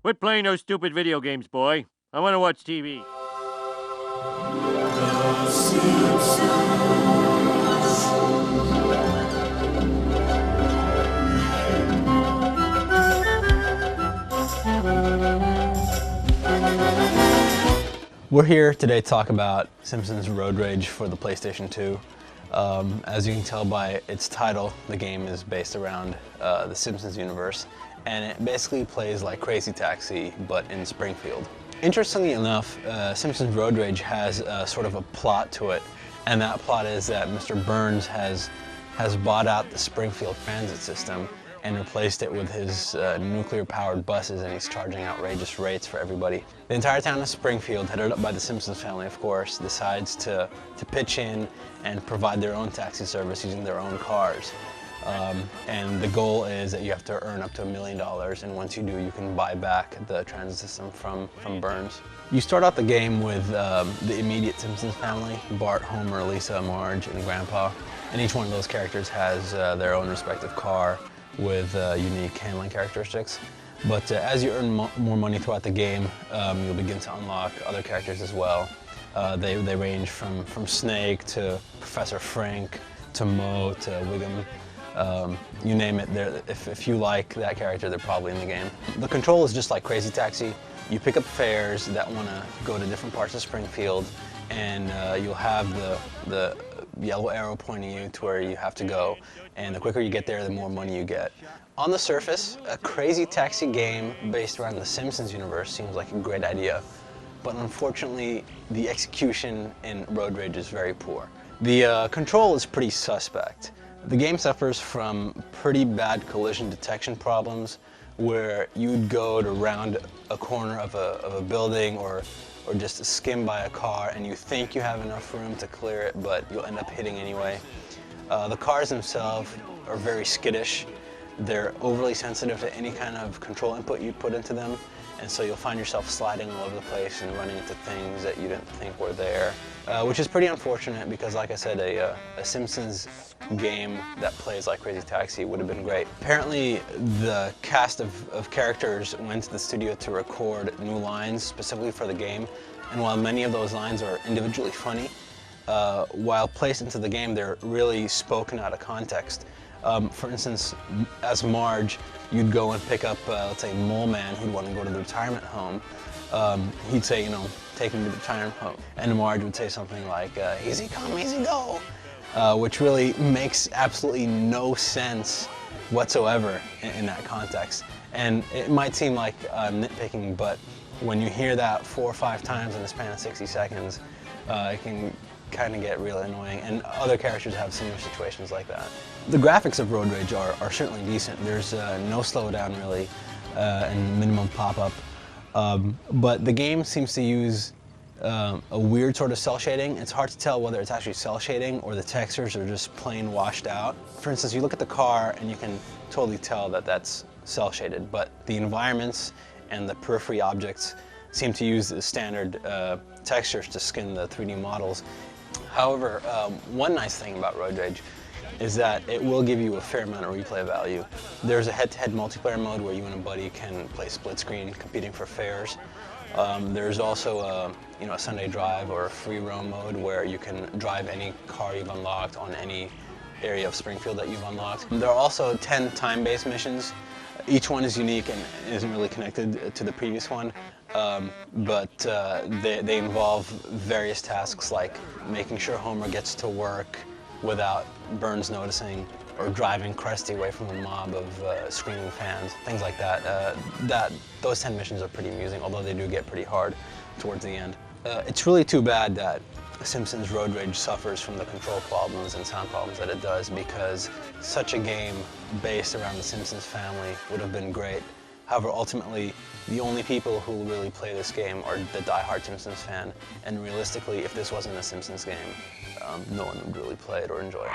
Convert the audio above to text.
Quit playing those stupid video games, boy. I want to watch TV. We're here today to talk about Simpsons Road Rage for the PlayStation 2. As you can tell by its title, the game is based around the Simpsons universe, and it basically plays like Crazy Taxi, but in Springfield. Interestingly enough, Simpsons Road Rage has sort of a plot to it, and that plot is that Mr. Burns has bought out the Springfield transit system and replaced it with his nuclear-powered buses, and he's charging outrageous rates for everybody. The entire town of Springfield, headed up by the Simpsons family, of course, decides to pitch in and provide their own taxi service using their own cars. And the goal is that you have to earn up to $1 million, and once you do, you can buy back the transit system from Burns. You start out the game with the immediate Simpsons family: Bart, Homer, Lisa, Marge, and Grandpa. And each one of those characters has their own respective car with unique handling characteristics. But as you earn more money throughout the game, you'll begin to unlock other characters as well. They range from Snake to Professor Frank to Moe to Wiggum. You name it, if you like that character, they're probably in the game. The control is just like Crazy Taxi. You pick up fares that want to go to different parts of Springfield, and you'll have the yellow arrow pointing you to where you have to go, and the quicker you get there, the more money you get. On the surface, a Crazy Taxi game based around the Simpsons universe seems like a great idea, but unfortunately, the execution in Road Rage is very poor. The control is pretty suspect. The game suffers from pretty bad collision detection problems, where you'd go to round a corner of a building or just skim by a car, and you think you have enough room to clear it, but you'll end up hitting anyway. The cars themselves are very skittish. They're overly sensitive to any kind of control input you put into them, and so you'll find yourself sliding all over the place and running into things that you didn't think were there, which is pretty unfortunate because, like I said, a Simpsons game that plays like Crazy Taxi would have been great. Apparently, the cast of characters went to the studio to record new lines specifically for the game, and while many of those lines are individually funny, while placed into the game, they're really spoken out of context. For instance, as Marge, you'd go and pick up, let's say, Mole Man, who'd want to go to the retirement home. He'd say, you know, take him to the retirement home. And Marge would say something like, easy come, easy go, which really makes absolutely no sense whatsoever in that context. And it might seem like I'm nitpicking, but when you hear that 4 or 5 times in the span of 60 seconds, it can kind of get really annoying, and other characters have similar situations like that. The graphics of Road Rage are certainly decent. There's no slowdown really, and minimum pop-up, but the game seems to use a weird sort of cell shading. It's hard to tell whether it's actually cell shading or the textures are just plain washed out. For instance, you look at the car and you can totally tell that that's cell shaded, but the environments and the periphery objects seem to use the standard textures to skin the 3D models. However, one nice thing about Road Rage is that it will give you a fair amount of replay value. There's a head-to-head multiplayer mode where you and a buddy can play split screen, competing for fares. There's also a Sunday drive or a free roam mode where you can drive any car you've unlocked on any area of Springfield that you've unlocked. There are also 10 time-based missions. Each one is unique and isn't really connected to the previous one, but they involve various tasks like making sure Homer gets to work without Burns noticing, or driving Krusty away from a mob of screaming fans, things like that. Those 10 missions are pretty amusing, although they do get pretty hard towards the end. It's really too bad that Simpsons Road Rage suffers from the control problems and sound problems that it does, because such a game based around the Simpsons family would have been great. However, ultimately, the only people who really play this game are the die-hard Simpsons fan, and realistically, if this wasn't a Simpsons game, no one would really play it or enjoy it.